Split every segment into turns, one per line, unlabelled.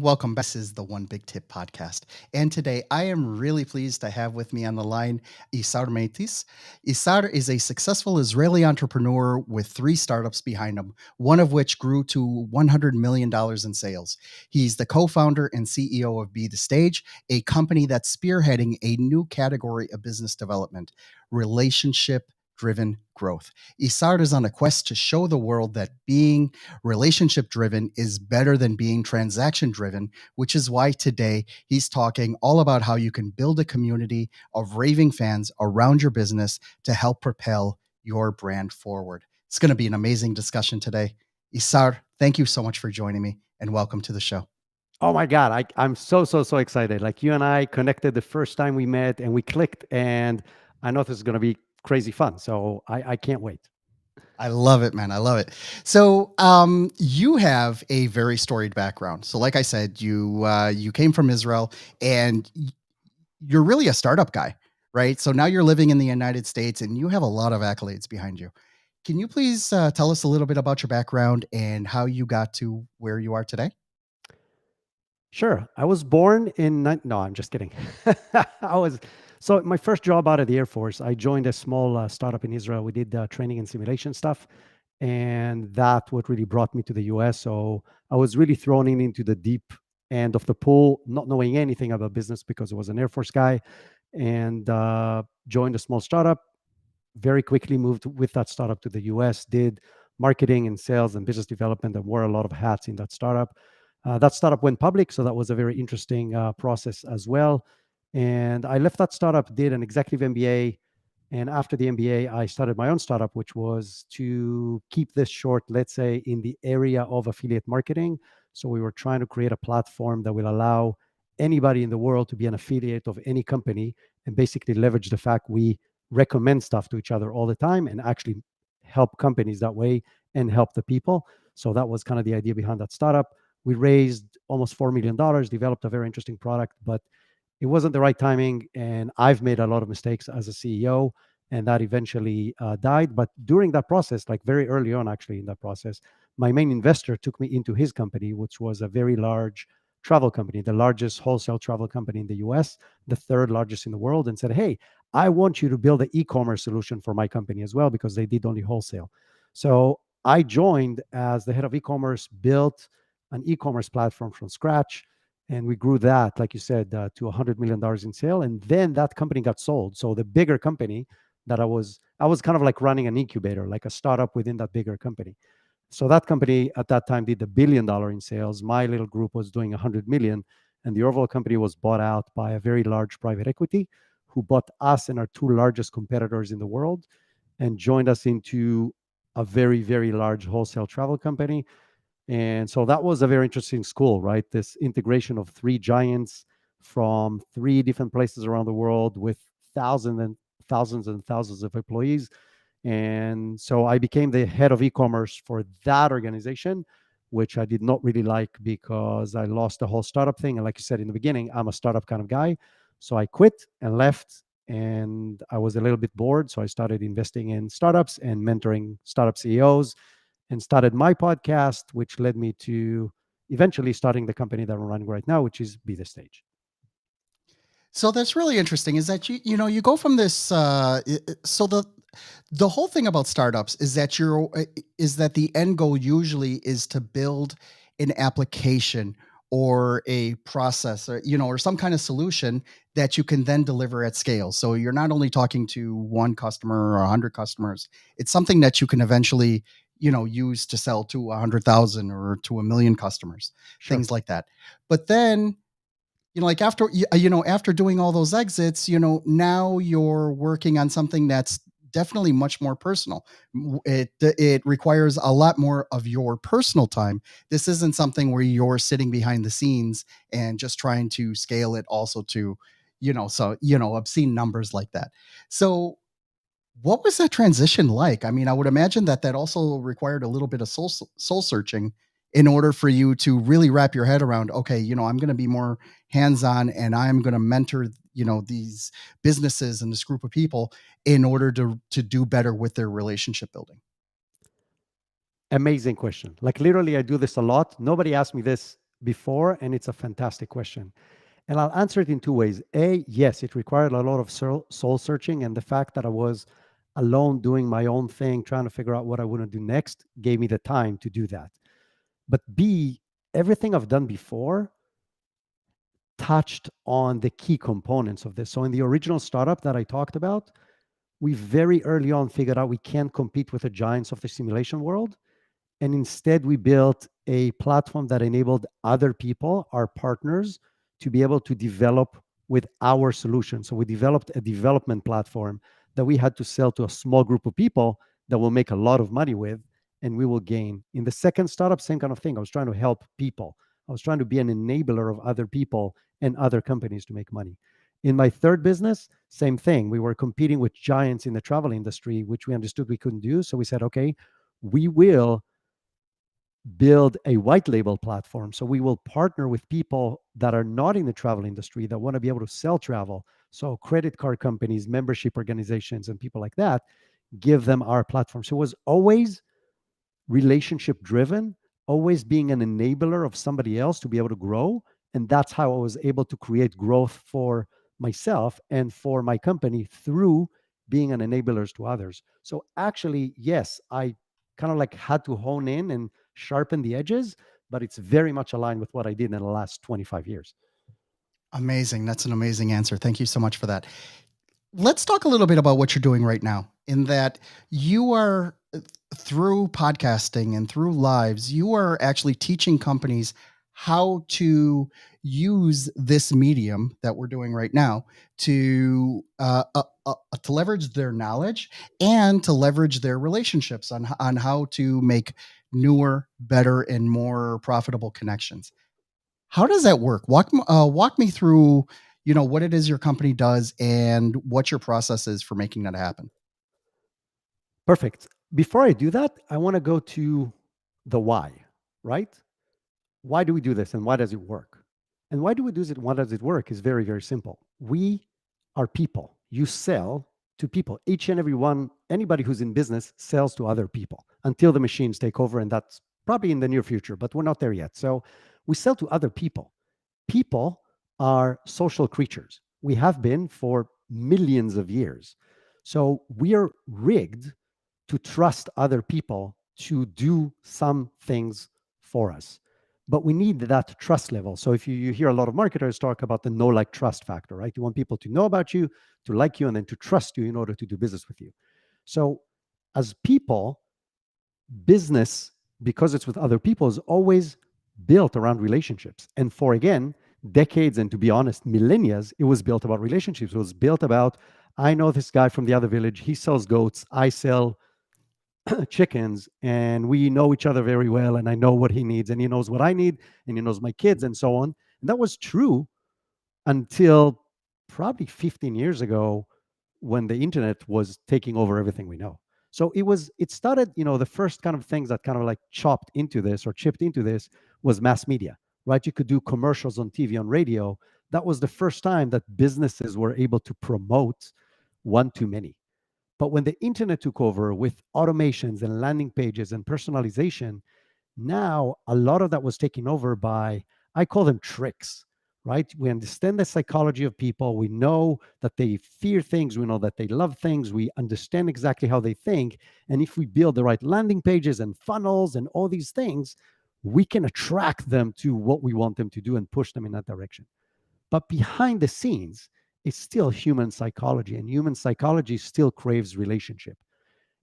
Welcome back. This is the One Big Tip podcast. And today I am really pleased to have with me on the line Isar Meitis. Isar is a successful Israeli entrepreneur with three startups behind him, one of which grew to $100 million in sales. He's the co founder and CEO of Be the Stage, a company that's spearheading a new category of business development relationship driven growth. Isar is on a quest to show the world that being relationship driven is better than being transaction driven, which is why today he's talking all about how you can build a community of raving fans around your business to help propel your brand forward. It's going to be an amazing discussion today. Isar, thank you so much for joining me and welcome to the show.
Oh my God, I'm so excited. Like you and I connected the first time we met and we clicked, and I know this is going to be crazy fun. So I can't wait.
I love it, man. I love it. So, you have a very storied background. So, like I said, you came from Israel, and you're really a startup guy, right? So now you're living in the United States, and you have a lot of accolades behind you. Can you please tell us a little bit about your background and how you got to where you are today?
Sure. I was born in, no, I'm just kidding. I was, so my first job out of the Air Force, I joined a small startup in Israel. We did training and simulation stuff. And that what really brought me to the US. So I was really thrown into the deep end of the pool, not knowing anything about business because I was an Air Force guy, and joined a small startup. Very quickly moved with that startup to the US, did marketing and sales and business development, and wore a lot of hats in that startup. That startup went public, so that was a very interesting process as well. And I left that startup, did an executive MBA, and after the MBA, I started my own startup, which was to keep this short, let's say, in the area of affiliate marketing. So we were trying to create a platform that will allow anybody in the world to be an affiliate of any company and basically leverage the fact we recommend stuff to each other all the time and actually help companies that way and help the people. So that was kind of the idea behind that startup. We raised almost $4 million, developed a very interesting product, but it wasn't the right timing. And I've made a lot of mistakes as a CEO, and that eventually died. But during that process, like very early on, actually, in that process, my main investor took me into his company, which was a very large travel company, the largest wholesale travel company in the US, the third largest in the world, and said, "Hey, I want you to build an e-commerce solution for my company as well," because they did only wholesale. So I joined as the head of e-commerce, built an e-commerce platform from scratch, and we grew that, like you said, to $100 million in sale. And then that company got sold. So the bigger company that I was kind of like running an incubator, like a startup within that bigger company. So that company at that time did $1 billion in sales. My little group was doing 100 million, and the overall company was bought out by a very large private equity who bought us and our two largest competitors in the world and joined us into a very large wholesale travel company. And so that was a very interesting school, right? This integration of three giants from three different places around the world with thousands of employees. And so I became the head of e-commerce for that organization, which I did not really like because I lost the whole startup thing. And like you said in the beginning, I'm a startup kind of guy. So I quit and left, and I was a little bit bored. So I started investing in startups and mentoring startup CEOs and started my podcast, which led me to eventually starting the company that I'm running right now, which is Be the Stage.
So that's really interesting. Is that you go from this? So the whole thing about startups is that the end goal usually is to build an application or a process or some kind of solution that you can then deliver at scale. So you're not only talking to one customer or 100 customers. It's something that you can eventually use to sell to 100,000 or to a million customers,
Sure.
things like that. But then like after doing all those exits, now you're working on something that's definitely much more personal. It requires a lot more of your personal time. This isn't something where you're sitting behind the scenes and just trying to scale it also to obscene numbers like that. So what was that transition like? I mean, I would imagine that also required a little bit of soul searching in order for you to really wrap your head around, okay, I'm going to be more hands-on and I'm going to mentor, these businesses and this group of people in order to do better with their relationship building.
Amazing question. Like literally, I do this a lot. Nobody asked me this before, and it's a fantastic question. And I'll answer it in two ways. A, yes, it required a lot of soul searching, and the fact that I was alone doing my own thing, trying to figure out what I want to do next, gave me the time to do that. But B, everything I've done before touched on the key components of this. So in the original startup that I talked about, we very early on figured out we can't compete with the giants of the simulation world. And instead, we built a platform that enabled other people, our partners, to be able to develop with our solution. So we developed a development platform that we had to sell to a small group of people that will make a lot of money with, and we will gain. In the second startup, same kind of thing. I was trying to help people. I was trying to be an enabler of other people and other companies to make money. In my third business, same thing. We were competing with giants in the travel industry, which we understood we couldn't do. So we said, okay, we will build a white label platform. So we will partner with people that are not in the travel industry that want to be able to sell travel. So credit card companies, membership organizations, and people like that, give them our platform. So it was always relationship driven, always being an enabler of somebody else to be able to grow. And that's how I was able to create growth for myself and for my company through being an enablers to others. So actually, yes, I kind of like had to hone in and sharpen the edges, but it's very much aligned with what I did in the last 25 years.
Amazing. That's an amazing answer. Thank you so much for that. Let's talk a little bit about what you're doing right now, in that you are through podcasting and through lives, you are actually teaching companies how to use this medium that we're doing right now to leverage their knowledge and to leverage their relationships on how to make newer, better, and more profitable connections. How does that work? Walk me through, what it is your company does and what your process is for making that happen.
Perfect. Before I do that, I want to go to the why, right? Why do we do this and why does it work? And why do we do it and why does it work is very, very simple. We are people. You sell to people. Each and every one, anybody who's in business sells to other people until the machines take over. And that's probably in the near future, but we're not there yet. So we sell to other people. People are social creatures. We have been for millions of years. So we are rigged to trust other people to do some things for us. But we need that trust level. So if you hear a lot of marketers talk about the know, like, trust factor, right? You want people to know about you, to like you, and then to trust you in order to do business with you. So as people, business, because it's with other people, is always built around relationships. And for, again, decades, and to be honest, millennia, it was built about relationships. It was built about, I know this guy from the other village, he sells goats, I sell chickens, and we know each other very well, and I know what he needs and he knows what I need, and he knows my kids, and so on. And that was true until probably 15 years ago, when the internet was taking over everything we know. So it started, the first kind of things that kind of like chopped into this or chipped into this was mass media, right? You could do commercials on TV, on radio. That was the first time that businesses were able to promote one to many. But when the internet took over with automations and landing pages and personalization, now a lot of that was taken over by, I call them tricks, right? We understand the psychology of people. We know that they fear things. We know that they love things. We understand exactly how they think. And if we build the right landing pages and funnels and all these things, we can attract them to what we want them to do and push them in that direction. But behind the scenes, it's still human psychology, and human psychology still craves relationship.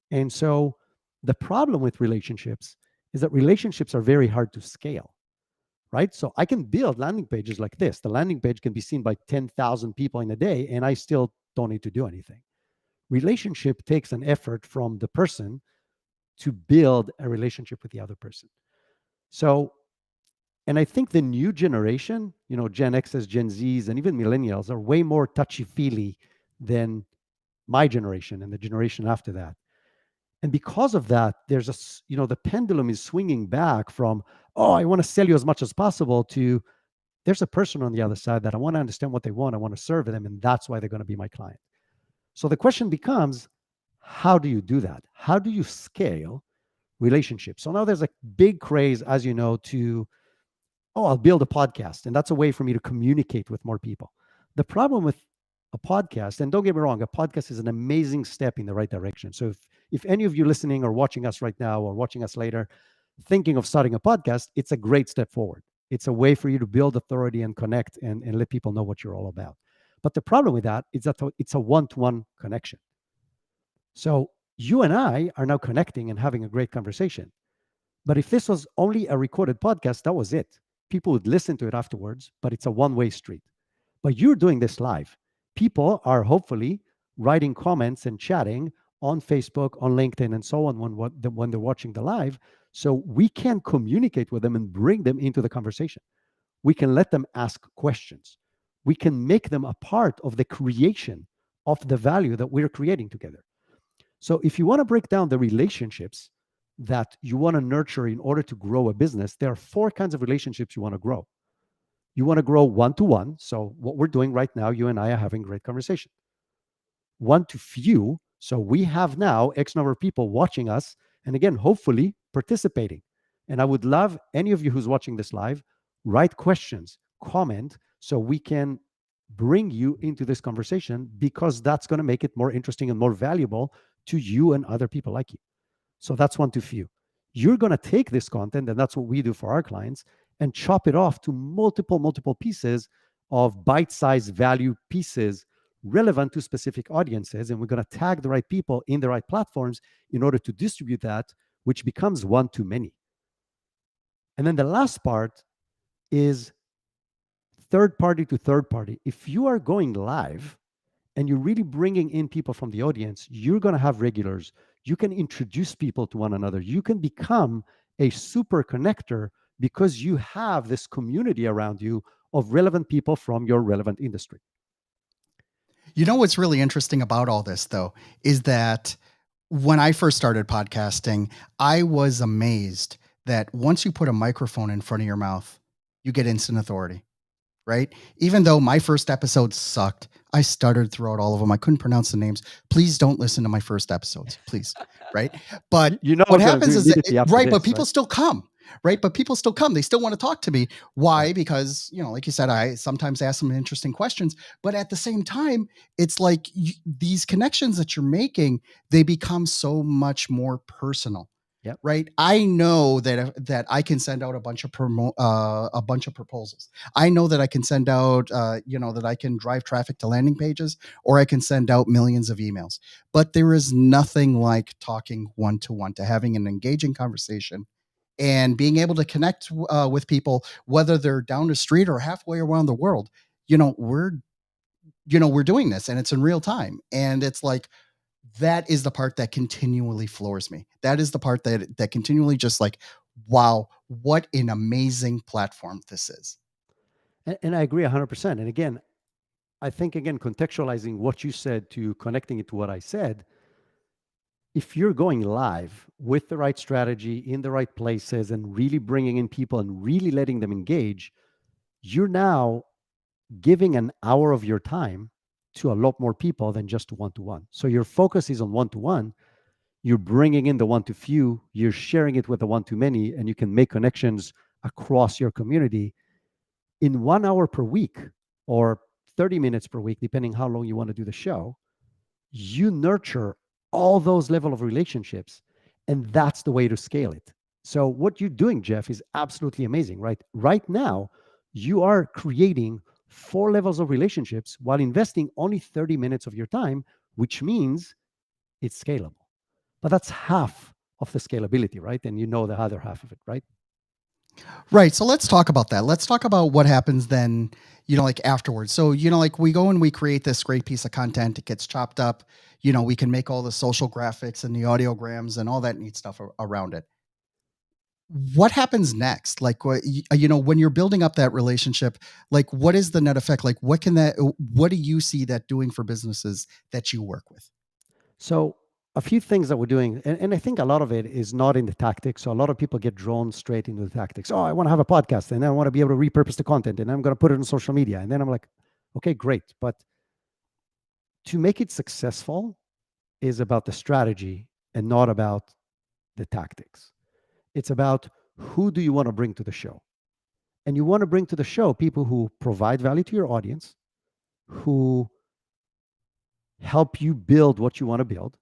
And so the problem with relationships is that relationships are very hard to scale, right? So I can build landing pages like this. The landing page can be seen by 10,000 people in a day, and I still don't need to do anything. Relationship takes an effort from the person to build a relationship with the other person. So, and I think the new generation, Gen X's, Gen Z's, and even millennials are way more touchy-feely than my generation and the generation after that. And because of that, the pendulum is swinging back from, oh, I want to sell you as much as possible, to there's a person on the other side that I want to understand what they want. I want to serve them. And that's why they're going to be my client. So the question becomes, how do you do that? How do you scale relationships? So now there's a big craze, as you know, to oh, I'll build a podcast. And that's a way for me to communicate with more people. The problem with a podcast, and don't get me wrong, a podcast is an amazing step in the right direction. So if any of you listening or watching us right now or watching us later thinking of starting a podcast, it's a great step forward. It's a way for you to build authority and connect and let people know what you're all about. But the problem with that is that it's a one-to-one connection. So you and I are now connecting and having a great conversation. But if this was only a recorded podcast, that was it. People would listen to it afterwards, but it's a one-way street. But you're doing this live. People are hopefully writing comments and chatting on Facebook, on LinkedIn, and so on when they're watching the live. So we can communicate with them and bring them into the conversation. We can let them ask questions. We can make them a part of the creation of the value that we're creating together. So if you want to break down the relationships that you want to nurture in order to grow a business, there are four kinds of relationships you want to grow. You want to grow one to one. So what we're doing right now, you and I are having great conversation. One to few. So we have now X number of people watching us, and again, hopefully participating. And I would love any of you who's watching this live, write questions, comment, so we can bring you into this conversation, because that's going to make it more interesting and more valuable to you and other people like you. So that's one to few. You're going to take this content, and that's what we do for our clients, and chop it off to multiple pieces of bite-sized value pieces relevant to specific audiences. And we're going to tag the right people in the right platforms in order to distribute that, which becomes one to many. And then the last part is third party to third party. If you are going live and you're really bringing in people from the audience, you're going to have regulars. You can introduce people to one another. You can become a super connector because you have this community around you of relevant people from your relevant industry.
You know what's really interesting about all this, though, is that when I first started podcasting, I was amazed that once you put a microphone in front of your mouth, you get instant authority, right? Even though my first episode sucked, I stuttered throughout all of them. I couldn't pronounce the names. Please don't listen to my first episodes, please, right? But
You know
what
I'm going to do
happens is that,
immediately after
right, but
this,
people
right?
still come, right? But people still come. They still want to talk to me. Why?
Right.
Because, like you said, I sometimes ask some interesting questions, but at the same time, it's like these connections that you're making, they become so much more personal.
Yep.
Right. I know that I can send out a bunch of a bunch of proposals. I know that I can send out, that I can drive traffic to landing pages, or I can send out millions of emails. But there is nothing like talking one to one, to having an engaging conversation and being able to connect with people, whether they're down the street or halfway around the world. We're we're doing this, and it's in real time, and it's like, that is the part that continually floors me. That is the part that continually just like, wow, what an amazing platform this is.
And I agree 100%. And again, I think, again, contextualizing what you said to connecting it to what I said, if you're going live with the right strategy in the right places and really bringing in people and really letting them engage, you're now giving an hour of your time to a lot more people than just one to one. So your focus is on one to one. You're bringing in the one to few, you're sharing it with the one to many, and you can make connections across your community in 1 hour per week or 30 minutes per week, depending how long you want to do the show. You nurture all those level of relationships, and that's the way to scale it. So what you're doing, Jeff, is absolutely amazing, right? Right now, you are creating 4 levels of relationships while investing only 30 minutes of your time, which means it's scalable. But that's half of the scalability, right? And you know the other half of it, right?
Right. So let's talk about that. Let's talk about what happens then, like afterwards. So, like we go and we create this great piece of content. It gets chopped up. We can make all the social graphics and the audiograms and all that neat stuff around it. What happens next? Like, when you're building up that relationship, like, what is the net effect? Like, what do you see that doing for businesses that you work with?
So a few things that we're doing, and I think a lot of it is not in the tactics. So a lot of people get drawn straight into the tactics. Oh, I want to have a podcast, and then I want to be able to repurpose the content, and I'm going to put it on social media. And then I'm like, okay, great. But to make it successful is about the strategy and not about the tactics. It's about who do you want to bring to the show? And you want to bring to the show people who provide value to your audience, who help you build what you want to build,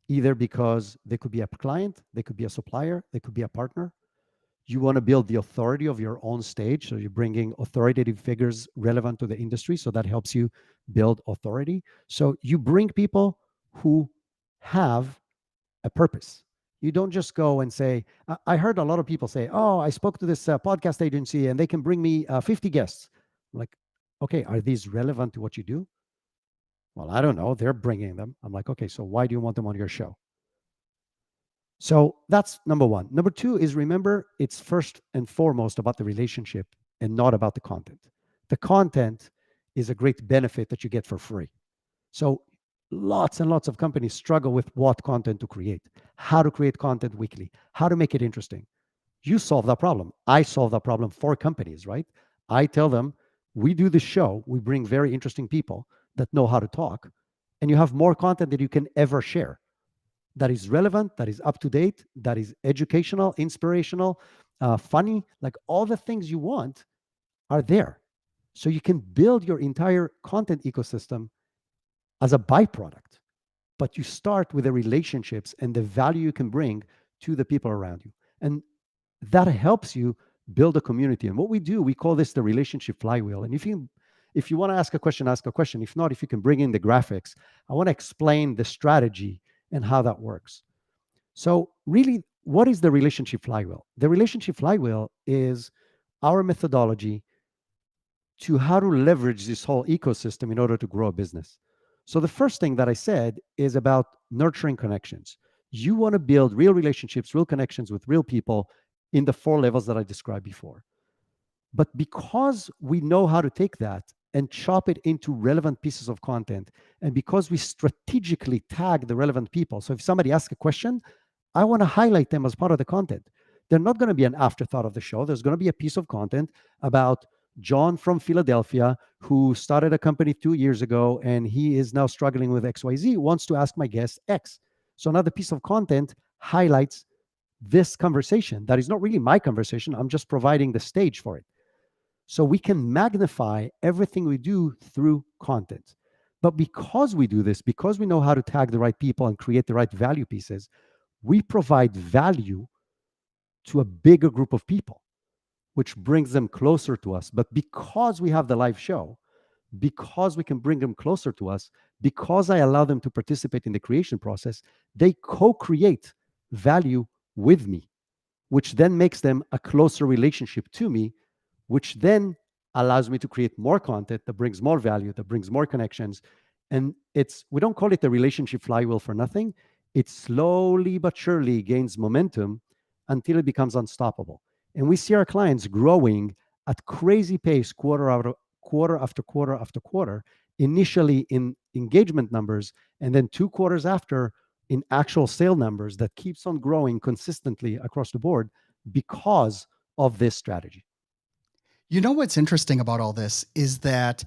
either because they could be a client, they could be a supplier, they could be a partner. You want to build the authority of your own stage. So you're bringing authoritative figures relevant to the industry. So that helps you build authority. So you bring people who have a purpose. You don't just go and say, I heard a lot of people say, oh, I spoke to this podcast agency and they can bring me 50 guests. I'm like, okay, are these relevant to what you do? Well, I don't know. They're bringing them. I'm like, okay, so why do you want them on your show? So that's number one. Number two is, remember, it's first and foremost about the relationship and not about the content. The content is a great benefit that you get for free. So lots and lots of companies struggle with what content to create, how to create content weekly, how to make it interesting. You solve that problem. I solve that problem for companies, right? I tell them, we do this show, we bring very interesting people that know how to talk, and you have more content than you can ever share that is relevant, that is up to date, that is educational, inspirational, funny, like all the things you want are there. So you can build your entire content ecosystem as a byproduct, but you start with the relationships and the value you can bring to the people around you. And that helps you build a community. And what we do, we call this the relationship flywheel. And if you want to ask a question, ask a question. If not, if you can bring in the graphics, I want to explain the strategy and how that works. So really, what is the relationship flywheel? The relationship flywheel is our methodology to how to leverage this whole ecosystem in order to grow a business. So the first thing that I said is about nurturing connections. You want to build real relationships, real connections with real people in the 4 levels that I described before. But because we know how to take that and chop it into relevant pieces of content, and because we strategically tag the relevant people, so if somebody asks a question, I want to highlight them as part of the content. They're not going to be an afterthought of the show. There's going to be a piece of content about John from Philadelphia, who started a company 2 years ago, and he is now struggling with XYZ, wants to ask my guest X. So another piece of content highlights this conversation. That is not really my conversation. I'm just providing the stage for it. So we can magnify everything we do through content. But because we do this, because we know how to tag the right people and create the right value pieces, we provide value to a bigger group of people, which brings them closer to us. But because we have the live show, because we can bring them closer to us, because I allow them to participate in the creation process, they co-create value with me, which then makes them a closer relationship to me, which then allows me to create more content that brings more value, that brings more connections. And we don't call it the relationship flywheel for nothing. It slowly but surely gains momentum until it becomes unstoppable. And we see our clients growing at crazy pace, quarter after quarter after quarter, initially in engagement numbers, and then 2 quarters after in actual sale numbers that keeps on growing consistently across the board because of this strategy.
You know what's interesting about all this is that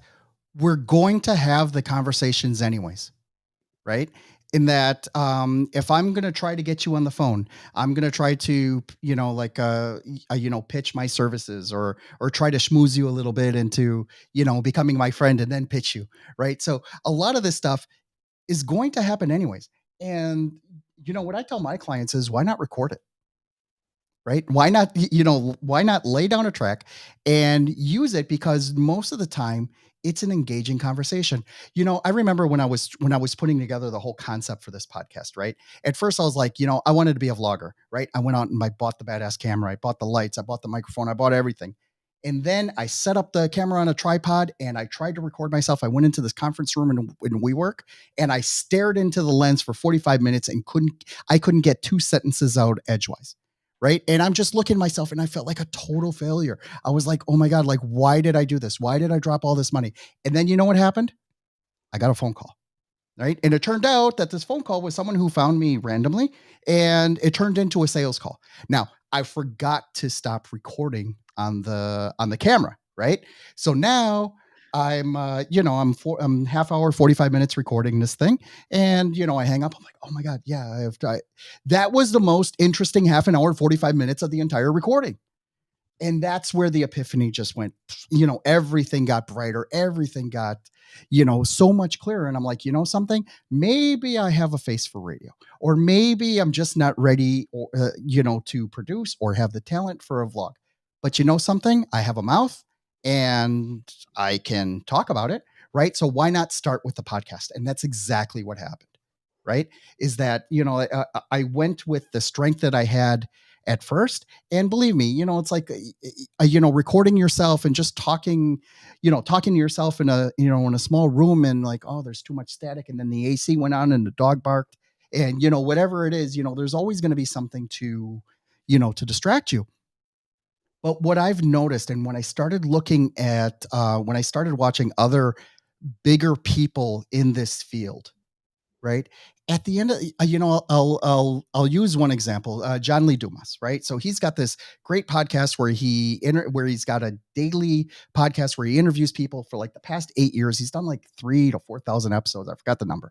we're going to have the conversations anyways, right? In that, if I'm going to try to get you on the phone, I'm going to try to, pitch my services or try to schmooze you a little bit into, becoming my friend and then pitch you, right? So a lot of this stuff is going to happen anyways. And, what I tell my clients is, why not record it? Right? Why not lay down a track and use it? Because most of the time it's an engaging conversation. I remember when I was putting together the whole concept for this podcast, right? At first I was like, I wanted to be a vlogger, right? I went out and I bought the badass camera, I bought the lights, I bought the microphone, I bought everything. And then I set up the camera on a tripod and I tried to record myself. I went into this conference room in WeWork and I stared into the lens for 45 minutes and I couldn't get 2 sentences out edgewise. Right. And I'm just looking at myself and I felt like a total failure. I was like, oh my God, like, why did I do this? Why did I drop all this money? And then you know what happened? I got a phone call. Right. And it turned out that this phone call was someone who found me randomly and it turned into a sales call. Now, I forgot to stop recording on the camera. Right. So now I'm half hour, 45 minutes recording this thing. And, I hang up. I'm like, oh my God. Yeah. That was the most interesting half an hour, 45 minutes of the entire recording. And that's where the epiphany just went, everything got brighter, everything got, so much clearer. And I'm like, something, maybe I have a face for radio, or maybe I'm just not ready, or, to produce or have the talent for a vlog. But something, I have a mouth and I can talk about it. Right. So why not start with the podcast? And that's exactly what happened. Right. Is that, I went with the strength that I had at first. And believe me, it's like, recording yourself and just talking, talking to yourself in a small room, and like, oh, there's too much static. And then the AC went on and the dog barked, and, whatever it is, there's always going to be something to distract you. But what I've noticed, and when I started looking at, when I started watching other bigger people in this field, right? At the end of, I'll use one example, John Lee Dumas, right? So he's got this great podcast where he's got a daily podcast where he interviews people for like the past 8 years. He's done like 3 to 4,000 episodes. I forgot the number,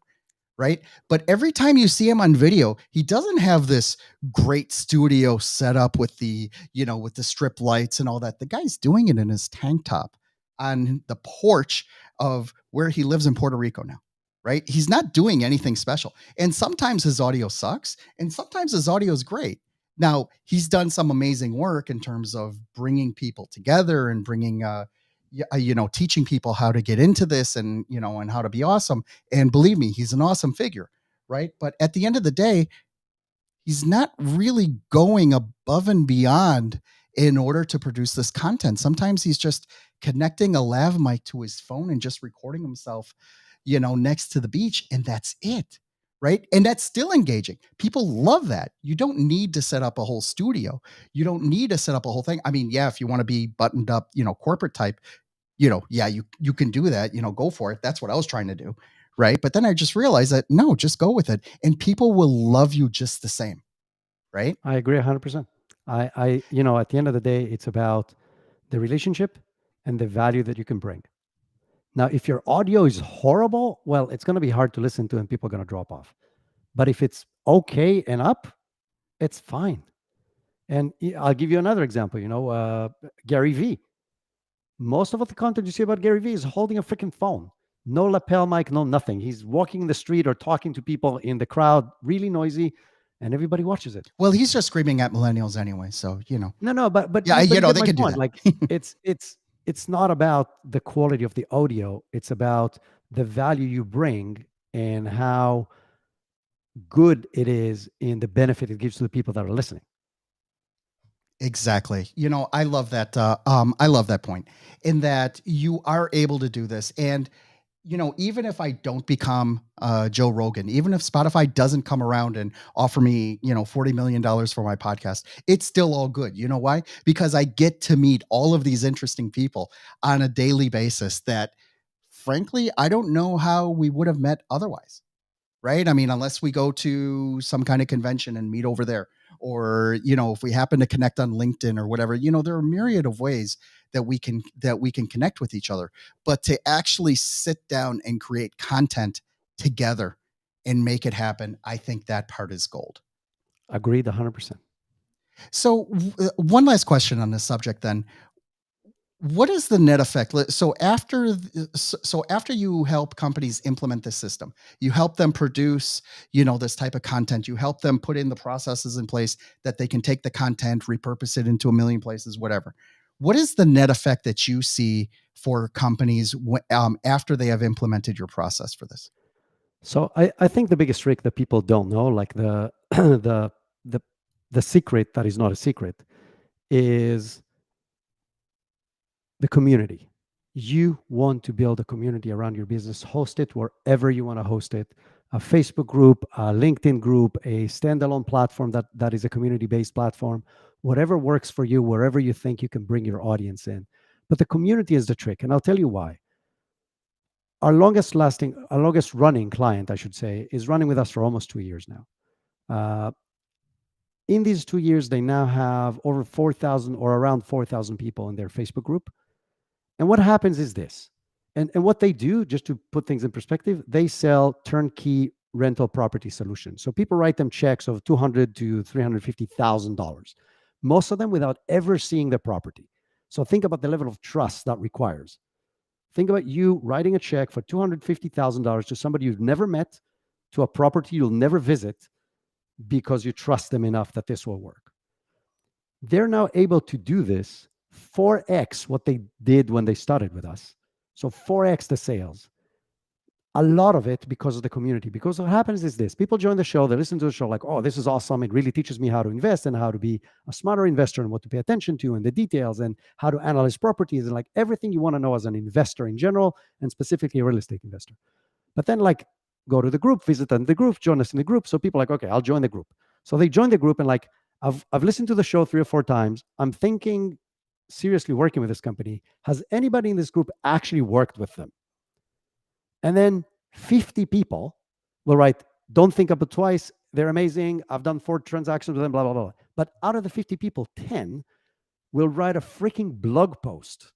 right? But every time you see him on video, he doesn't have this great studio set up with with the strip lights and all that. The guy's doing it in his tank top on the porch of where he lives in Puerto Rico now. Right? He's not doing anything special. And sometimes his audio sucks, and sometimes his audio is great. Now, he's done some amazing work in terms of bringing people together and bringing, teaching people how to get into this, and, and how to be awesome. And believe me, he's an awesome figure. Right. But at the end of the day, he's not really going above and beyond in order to produce this content. Sometimes he's just connecting a lav mic to his phone and just recording himself, next to the beach, and that's it. Right. And that's still engaging. People love that. You don't need to set up a whole studio. You don't need to set up a whole thing. I mean, yeah, if you want to be buttoned up, corporate type, yeah, you can do that, go for it. That's what I was trying to do. Right. But then I just realized that no, just go with it. And people will love you just the same. Right.
I agree 100%. At the end of the day, it's about the relationship and the value that you can bring. Now, if your audio is horrible, well, it's going to be hard to listen to and people are going to drop off. But if it's okay and up, it's fine. And I'll give you another example, Gary Vee. Most of the content you see about Gary Vee is holding a freaking phone. No lapel mic, no nothing. He's walking in the street or talking to people in the crowd, really noisy, and everybody watches it.
Well, he's just screaming at millennials anyway. So,
No, but
yeah,
you get
they
my
can do
point.
that.
Like it's not about the quality of the audio. It's about the value you bring and how good it is in the benefit it gives to the people that are listening.
Exactly. I love that. I love that point, in that you are able to do this. And, even if I don't become Joe Rogan, even if Spotify doesn't come around and offer me, $40 million for my podcast, it's still all good. You know why? Because I get to meet all of these interesting people on a daily basis that, frankly, I don't know how we would have met otherwise. Right? I mean, unless we go to some kind of convention and meet over there, or, if we happen to connect on LinkedIn or whatever, there are a myriad of ways that we can connect with each other. But to actually sit down and create content together and make it happen, I think that part is gold.
Agreed 100%.
So one last question on this subject then. What is the net effect? So after you help companies implement this system, you help them produce, this type of content, you help them put in the processes in place that they can take the content, repurpose it into a million places, whatever. What is the net effect that you see for companies after they have implemented your process for this?
So I think the biggest trick that people don't know, like the the the the secret that is not a secret, is the community. You want to build a community around your business, host it wherever you want to host it. A Facebook group, a LinkedIn group, a standalone platform that is a community-based platform, whatever works for you, wherever you think you can bring your audience in. But the community is the trick, and I'll tell you why. Our longest running client, I should say, is running with us for almost 2 years now. In these 2 years, they now have over 4,000 or around 4,000 people in their Facebook group. And what happens is this, and what they do, just to put things in perspective, they sell turnkey rental property solutions. So people write them checks of $200,000 to $350,000. most of them without ever seeing the property. So think about the level of trust that requires. Think about you writing a check for $250,000 to somebody you've never met, to a property you'll never visit, because you trust them enough that this will work. They're now able to do this 4x what they did when they started with us. So 4x the sales. A lot of it because of the community. Because what happens is this: people join the show, they listen to the show like, oh, this is awesome. It really teaches me how to invest and how to be a smarter investor and what to pay attention to and the details and how to analyze properties and like everything you want to know as an investor in general and specifically a real estate investor. But then like go to the group, visit the group, join us in the group. So people are like, okay, I'll join the group. So they join the group and like, I've listened to the show 3 or 4 times. I'm thinking seriously working with this company. Has anybody in this group actually worked with them? And then 50 people will write, don't think about it twice. They're amazing. I've done 4 transactions with them, blah, blah, blah. But out of the 50 people, 10 will write a freaking blog post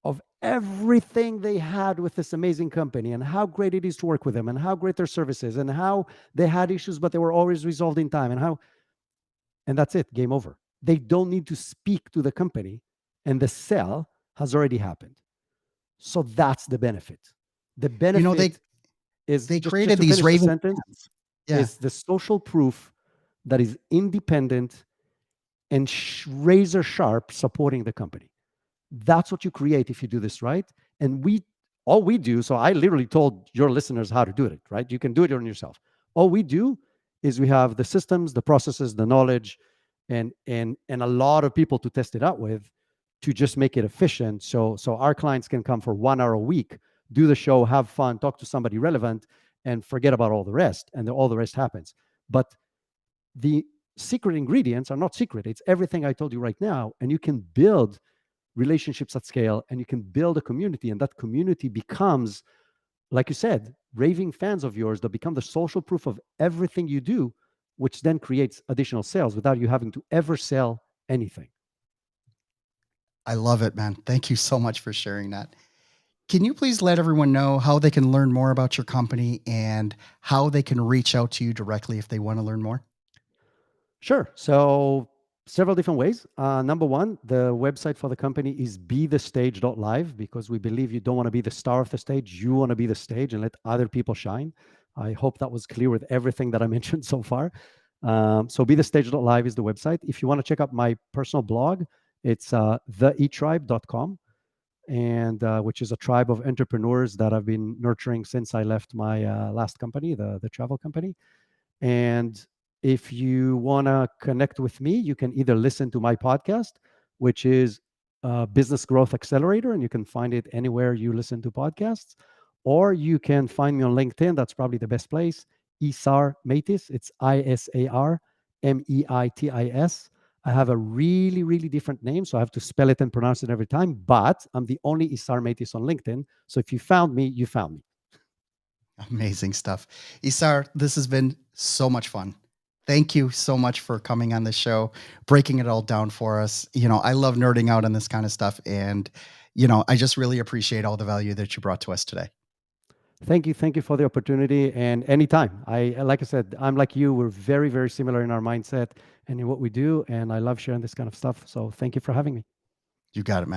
of everything they had with this amazing company and how great it is to work with them and how great their service is and how they had issues, but they were always resolved in time and that's it, game over. They don't need to speak to the company and the sell has already happened. So that's the benefit. The
You know,
benefit is
they
just
created
to
these
finish the
raving
sentence
fans. Yeah.
is the social proof that is independent and razor sharp supporting the company. That's what you create if you do this right. And all we do, so I literally told your listeners how to do it, right? You can do it on yourself. All we do is we have the systems, the processes, the knowledge, and a lot of people to test it out with to just make it efficient. So our clients can come for 1 hour a week, do the show, have fun, talk to somebody relevant, and forget about all the rest. And all the rest happens. But the secret ingredients are not secret. It's everything I told you right now. And you can build relationships at scale and you can build a community. And that community becomes, like you said, raving fans of yours that become the social proof of everything you do, which then creates additional sales without you having to ever sell anything.
I love it, man. Thank you so much for sharing that. Can you please let everyone know how they can learn more about your company and how they can reach out to you directly if they want to learn more?
Sure. So several different ways. Number one, the website for the company is bethestage.live because we believe you don't want to be the star of the stage. You want to be the stage and let other people shine. I hope that was clear with everything that I mentioned so far. So bethestage.live is the website. If you want to check out my personal blog, it's theetribe.com, and which is a tribe of entrepreneurs that I've been nurturing since I left my last company, the travel company. And if you want to connect with me, you can either listen to my podcast, which is Business Growth Accelerator, and you can find it anywhere you listen to podcasts, or you can find me on LinkedIn. That's probably the best place. Isar Meitis. It's ISAR MEITIS. I have a really, really different name, so I have to spell it and pronounce it every time, but I'm the only Isar Meitis on LinkedIn. So if you found me, you found me.
Amazing stuff. Isar, this has been so much fun. Thank you so much for coming on the show, breaking it all down for us. You know, I love nerding out on this kind of stuff. And, you know, I just really appreciate all the value that you brought to us today.
Thank you for the opportunity. And anytime, like I said, I'm like you. We're very, very similar in our mindset and in what we do. And I love sharing this kind of stuff. So thank you for having me.
You got it, man.